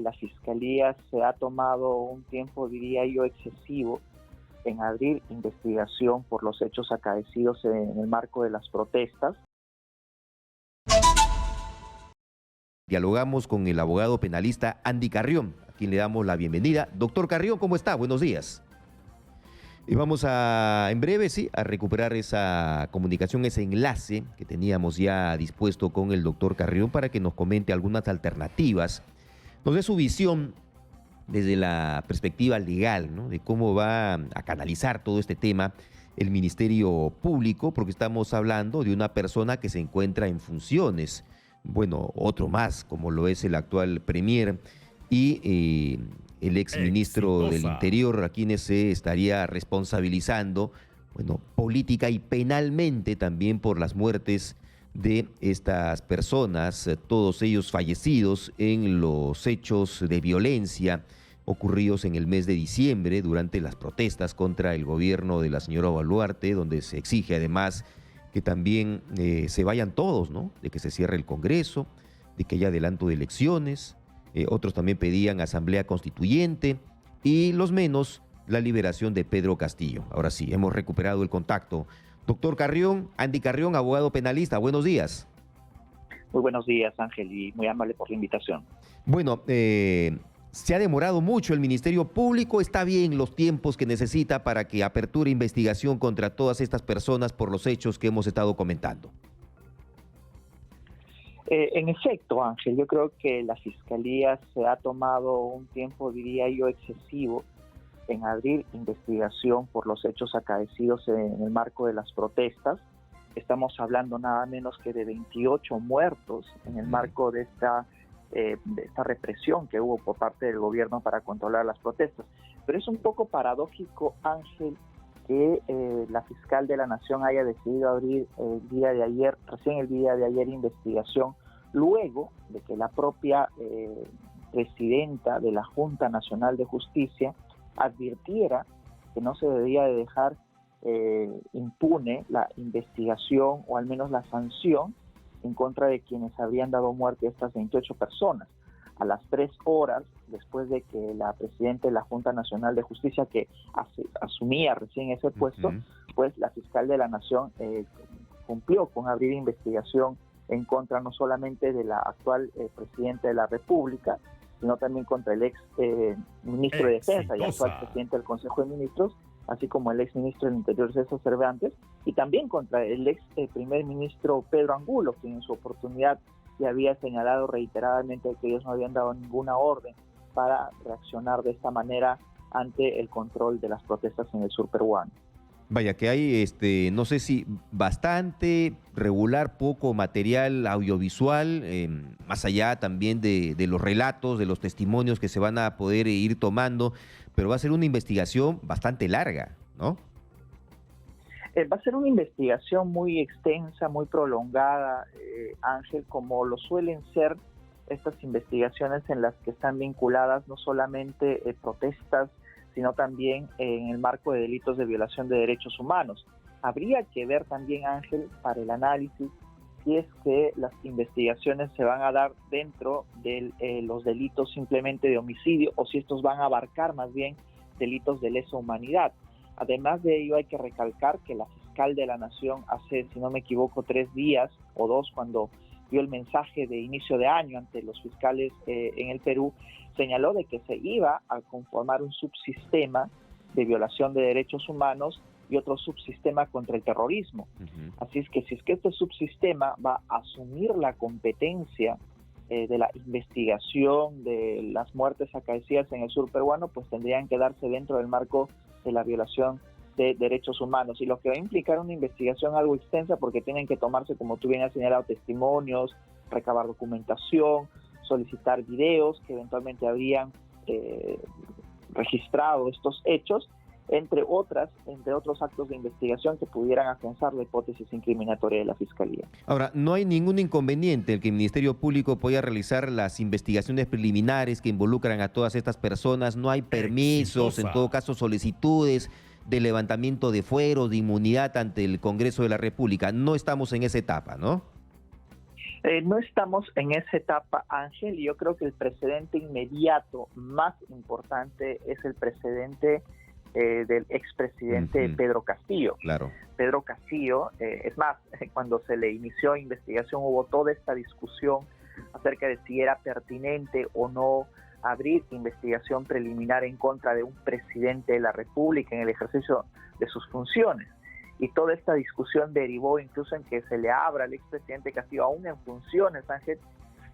la Fiscalía se ha tomado un tiempo, diría yo, excesivo en abrir investigación por los hechos acaecidos en el marco de las protestas. Dialogamos con el abogado penalista Andy Carrión, a quien le damos la bienvenida. Doctor Carrión, ¿cómo está? Buenos días. Y vamos en breve, sí, a recuperar esa comunicación, ese enlace que teníamos ya dispuesto con el doctor Carrión para que nos comente algunas alternativas, nos dé su visión desde la perspectiva legal, ¿no?, de cómo va a canalizar todo este tema el Ministerio Público, porque estamos hablando de una persona que se encuentra en funciones. Bueno, otro más, como lo es el actual premier y el exministro del Interior, a quienes se estaría responsabilizando, bueno, política y penalmente también por las muertes de estas personas, todos ellos fallecidos en los hechos de violencia ocurridos en el mes de diciembre durante las protestas contra el gobierno de la señora Boluarte, donde se exige además que también se vayan todos, ¿no?, de que se cierre el Congreso, de que haya adelanto de elecciones, otros también pedían asamblea constituyente y los menos, la liberación de Pedro Castillo. Ahora sí, hemos recuperado el contacto. Doctor Carrión, Andy Carrión, abogado penalista, buenos días. Muy buenos días, Ángel, y muy amable por la invitación. Bueno, se ha demorado mucho el Ministerio Público, está bien los tiempos que necesita para que aperture investigación contra todas estas personas por los hechos que hemos estado comentando. En efecto, Ángel, yo creo que la Fiscalía se ha tomado un tiempo, diría yo, excesivo en abrir investigación por los hechos acaecidos en el marco de las protestas. Estamos hablando nada menos que de 28 muertos en el marco de esta represión que hubo por parte del gobierno para controlar las protestas. Pero es un poco paradójico, Ángel, que la fiscal de la Nación haya decidido abrir recién el día de ayer, investigación, luego de que la propia presidenta de la Junta Nacional de Justicia advirtiera que no se debía de dejar impune la investigación o al menos la sanción en contra de quienes habrían dado muerte a estas 28 personas. A las 3 horas, después de que la presidenta de la Junta Nacional de Justicia, que asumía recién ese puesto, pues la fiscal de la Nación cumplió con abrir investigación en contra no solamente de la actual presidenta de la República, sino también contra el ex ministro de Defensa y actual presidente del Consejo de Ministros, así como el ex ministro del Interior César Cervantes, y también contra el ex primer ministro Pedro Angulo, quien en su oportunidad ya había señalado reiteradamente que ellos no habían dado ninguna orden para reaccionar de esta manera ante el control de las protestas en el sur peruano. Vaya, que hay, no sé si bastante, regular, poco material audiovisual, más allá también de los relatos, de los testimonios que se van a poder ir tomando, pero va a ser una investigación bastante larga, ¿no? Va a ser una investigación muy extensa, muy prolongada, Ángel, como lo suelen ser estas investigaciones en las que están vinculadas no solamente protestas, sino también en el marco de delitos de violación de derechos humanos. Habría que ver también, Ángel, para el análisis, si es que las investigaciones se van a dar dentro de los delitos simplemente de homicidio o si estos van a abarcar más bien delitos de lesa humanidad. Además de ello, hay que recalcar que la fiscal de la Nación hace, si no me equivoco, 3 días o 2, cuando dio el mensaje de inicio de año ante los fiscales en el Perú, señaló de que se iba a conformar un subsistema de violación de derechos humanos y otro subsistema contra el terrorismo. Así es que si es que este subsistema va a asumir la competencia de la investigación de las muertes acaecidas en el sur peruano, pues tendrían que darse dentro del marco de la violación de derechos humanos, y lo que va a implicar una investigación algo extensa, porque tienen que tomarse, como tú bien has señalado, testimonios, recabar documentación, solicitar videos que eventualmente habrían registrado estos hechos, entre otros actos de investigación que pudieran afianzar la hipótesis incriminatoria de la Fiscalía. Ahora, no hay ningún inconveniente en que el Ministerio Público pueda realizar las investigaciones preliminares que involucran a todas estas personas, no hay permisos, en todo caso solicitudes de levantamiento de fueros, de inmunidad ante el Congreso de la República. No estamos en esa etapa, ¿no? No estamos en esa etapa, Ángel, y yo creo que el precedente inmediato más importante es el precedente del expresidente Pedro Castillo. Claro. Pedro Castillo, es más, cuando se le inició investigación hubo toda esta discusión acerca de si era pertinente o no abrir investigación preliminar en contra de un presidente de la República en el ejercicio de sus funciones. Y toda esta discusión derivó incluso en que se le abra al expresidente Castillo, aún en funciones, Ángel,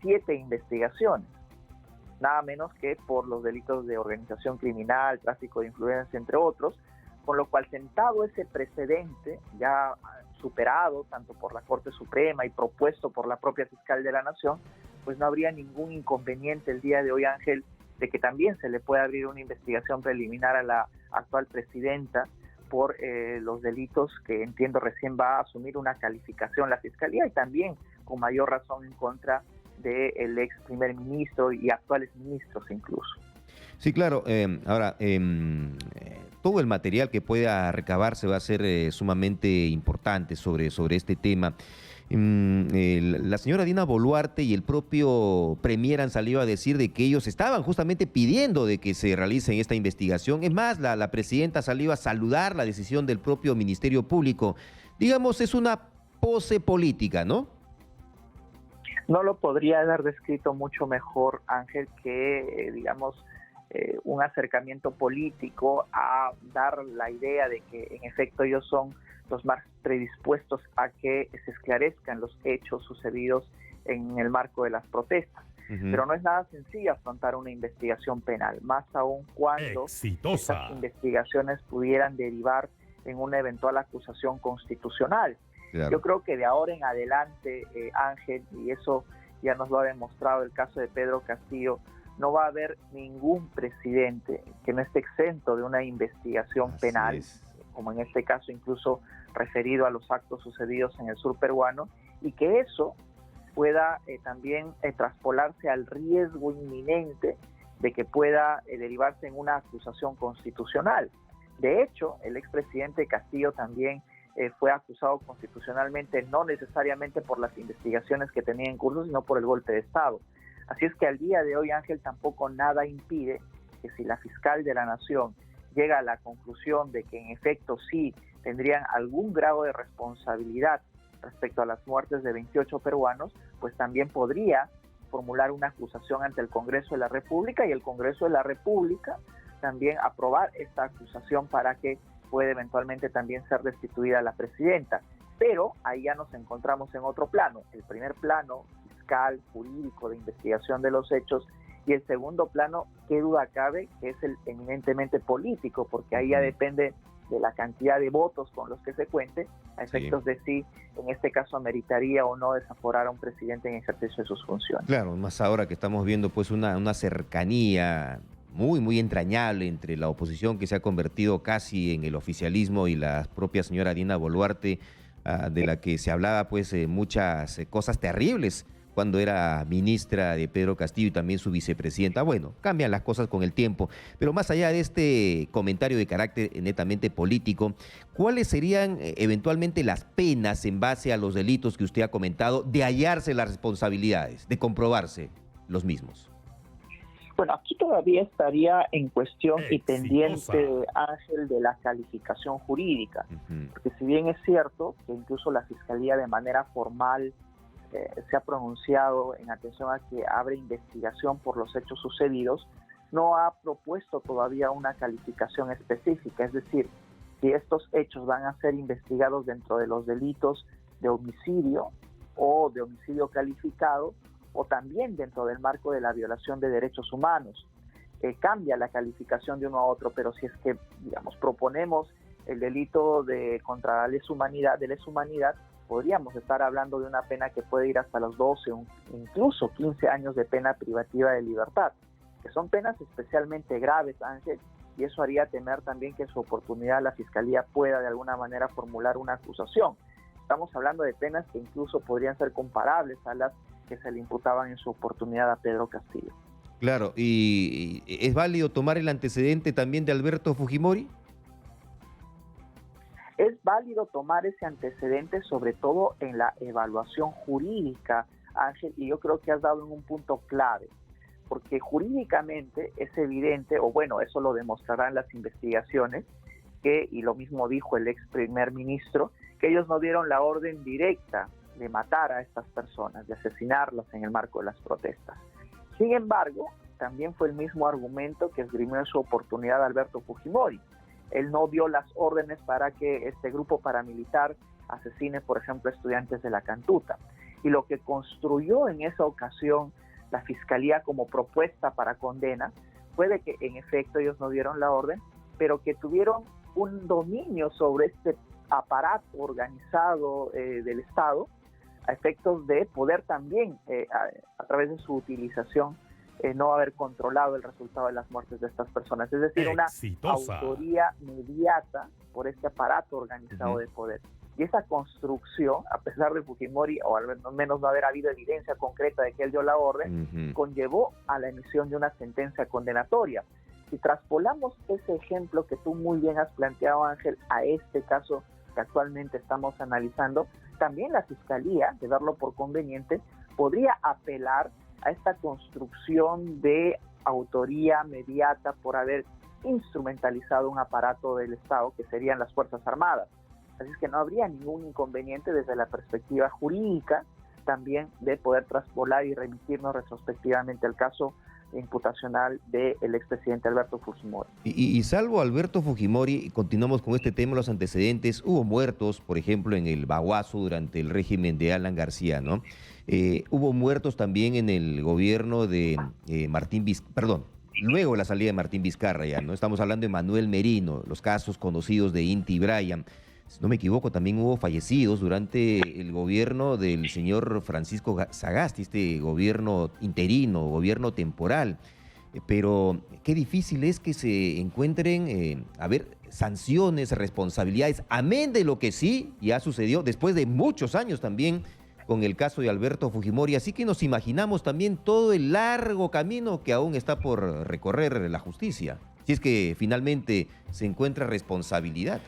7 investigaciones, nada menos que por los delitos de organización criminal, tráfico de influencia, entre otros, con lo cual, sentado ese precedente, ya superado tanto por la Corte Suprema y propuesto por la propia fiscal de la Nación, pues no habría ningún inconveniente el día de hoy, Ángel, de que también se le pueda abrir una investigación preliminar a la actual presidenta por los delitos que entiendo recién va a asumir una calificación la Fiscalía, y también con mayor razón en contra del ex primer ministro y actuales ministros incluso. Sí, claro. Ahora, todo el material que pueda recabarse va a ser sumamente importante sobre este tema. La señora Dina Boluarte y el propio Premier han salido a decir de que ellos estaban justamente pidiendo de que se realice esta investigación. Es más, la presidenta salió a saludar la decisión del propio Ministerio Público. Digamos, es una pose política, ¿no? No lo podría haber descrito mucho mejor, Ángel, que, un acercamiento político a dar la idea de que en efecto ellos son los más predispuestos a que se esclarezcan los hechos sucedidos en el marco de las protestas. Pero no es nada sencillo afrontar una investigación penal, más aún cuando estas investigaciones pudieran derivar en una eventual acusación constitucional. Claro. Yo creo que de ahora en adelante, Ángel, y eso ya nos lo ha demostrado el caso de Pedro Castillo, no va a haber ningún presidente que no esté exento de una investigación penal, como en este caso incluso referido a los actos sucedidos en el sur peruano, y que eso pueda también traspolarse al riesgo inminente de que pueda derivarse en una acusación constitucional. De hecho, el expresidente Castillo también fue acusado constitucionalmente, no necesariamente por las investigaciones que tenía en curso, sino por el golpe de Estado. Así es que al día de hoy, Ángel, tampoco nada impide que si la fiscal de la Nación llega a la conclusión de que en efecto sí tendrían algún grado de responsabilidad respecto a las muertes de 28 peruanos, pues también podría formular una acusación ante el Congreso de la República, y el Congreso de la República también aprobar esta acusación para que pueda eventualmente también ser destituida la presidenta. Pero ahí ya nos encontramos en otro plano, el primer plano fiscal, jurídico, de investigación de los hechos, y el segundo plano, qué duda cabe, que es el eminentemente político, porque ahí ya depende de la cantidad de votos con los que se cuente, a efectos de si en este caso ameritaría o no desaforar a un presidente en ejercicio de sus funciones. Claro, más ahora que estamos viendo pues una cercanía muy entrañable entre la oposición, que se ha convertido casi en el oficialismo, y la propia señora Dina Boluarte, de la que se hablaba pues muchas cosas terribles cuando era ministra de Pedro Castillo, y también su vicepresidenta. Bueno, cambian las cosas con el tiempo, pero más allá de este comentario de carácter netamente político, ¿cuáles serían eventualmente las penas en base a los delitos que usted ha comentado, de hallarse las responsabilidades, de comprobarse los mismos? Bueno, aquí todavía estaría en cuestión y pendiente, Ángel, de la calificación jurídica, porque si bien es cierto que incluso la Fiscalía de manera formal se ha pronunciado en atención a que abre investigación por los hechos sucedidos, no ha propuesto todavía una calificación específica, es decir, si estos hechos van a ser investigados dentro de los delitos de homicidio o de homicidio calificado, o también dentro del marco de la violación de derechos humanos. Cambia la calificación de uno a otro, pero si es que, proponemos el delito contra la lesa humanidad, podríamos estar hablando de una pena que puede ir hasta los 12 o incluso 15 años de pena privativa de libertad, que son penas especialmente graves, Ángel, y eso haría temer también que en su oportunidad la Fiscalía pueda de alguna manera formular una acusación. Estamos hablando de penas que incluso podrían ser comparables a las que se le imputaban en su oportunidad a Pedro Castillo. Claro, ¿y es válido tomar el antecedente también de Alberto Fujimori? Es válido tomar ese antecedente, sobre todo en la evaluación jurídica, Ángel, y yo creo que has dado en un punto clave, porque jurídicamente es evidente, o bueno, eso lo demostrarán las investigaciones, y lo mismo dijo el ex primer ministro, que ellos no dieron la orden directa de matar a estas personas, de asesinarlas en el marco de las protestas. Sin embargo, también fue el mismo argumento que esgrimió en su oportunidad Alberto Fujimori. Él no dio las órdenes para que este grupo paramilitar asesine, por ejemplo, estudiantes de la Cantuta. Y lo que construyó en esa ocasión la Fiscalía como propuesta para condena fue de que en efecto ellos no dieron la orden, pero que tuvieron un dominio sobre este aparato organizado del Estado a efectos de poder también, a través de su utilización, no haber controlado el resultado de las muertes de estas personas. Es decir, una autoría mediata por este aparato organizado de poder. Y esa construcción, a pesar de Fujimori, o al menos no haber habido evidencia concreta de que él dio la orden, conllevó a la emisión de una sentencia condenatoria. Si traspolamos ese ejemplo que tú muy bien has planteado, Ángel, a este caso que actualmente estamos analizando, también la Fiscalía, de darlo por conveniente, podría apelar a esta construcción de autoría mediata por haber instrumentalizado un aparato del Estado que serían las Fuerzas Armadas. Así es que no habría ningún inconveniente desde la perspectiva jurídica también de poder traspolar y remitirnos retrospectivamente al caso imputacional del expresidente Alberto Fujimori. Y salvo Alberto Fujimori, continuamos con este tema, los antecedentes, hubo muertos, por ejemplo, en el Baguazo durante el régimen de Alan García, ¿no? Hubo muertos también en el gobierno de Martín Vizcarra, perdón, luego de la salida de Martín Vizcarra ya, ¿no? Estamos hablando de Manuel Merino, los casos conocidos de Inti Bryan. Si no me equivoco, también hubo fallecidos durante el gobierno del señor Francisco Sagasti, este gobierno interino, gobierno temporal. Pero qué difícil es que se encuentren, sanciones, responsabilidades, amén de lo que sí ya sucedió después de muchos años también con el caso de Alberto Fujimori. Así que nos imaginamos también todo el largo camino que aún está por recorrer la justicia, si es que finalmente se encuentra responsabilidad.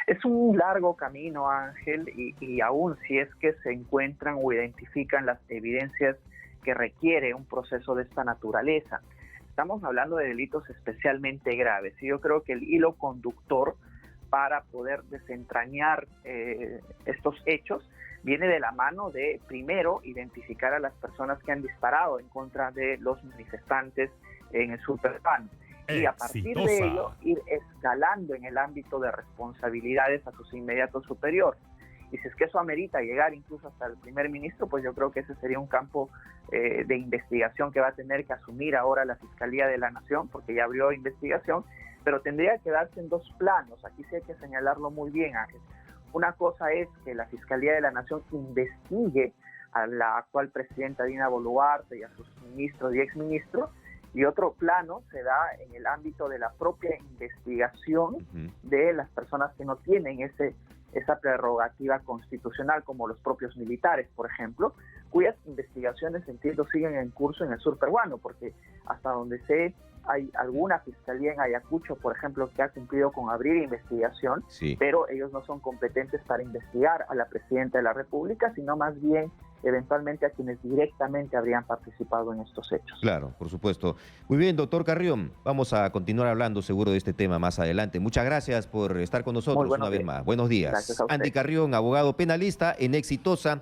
Es un largo camino, Ángel, y aún si es que se encuentran o identifican las evidencias que requiere un proceso de esta naturaleza. Estamos hablando de delitos especialmente graves, y yo creo que el hilo conductor para poder desentrañar estos hechos viene de la mano de, primero, identificar a las personas que han disparado en contra de los manifestantes en el Superpan. Y a partir de ello, ir escalando en el ámbito de responsabilidades a sus inmediatos superiores. Y si es que eso amerita llegar incluso hasta el primer ministro, pues yo creo que ese sería un campo de investigación que va a tener que asumir ahora la Fiscalía de la Nación, porque ya abrió investigación, pero tendría que darse en dos planos. Aquí sí hay que señalarlo muy bien, Ángel. Una cosa es que la Fiscalía de la Nación investigue a la actual presidenta Dina Boluarte y a sus ministros y exministros, y otro plano se da en el ámbito de la propia investigación de las personas que no tienen esa prerrogativa constitucional, como los propios militares, por ejemplo, cuyas investigaciones, entiendo, siguen en curso en el sur peruano, porque hasta donde sé, hay alguna fiscalía en Ayacucho, por ejemplo, que ha cumplido con abrir investigación, pero ellos no son competentes para investigar a la presidenta de la República, sino más bien eventualmente a quienes directamente habrían participado en estos hechos. Claro, por supuesto. Muy bien, doctor Carrión, vamos a continuar hablando seguro de este tema más adelante. Muchas gracias por estar con nosotros una vez más. Buenos días. Gracias a usted. Andy Carrión, abogado penalista en Exitosa.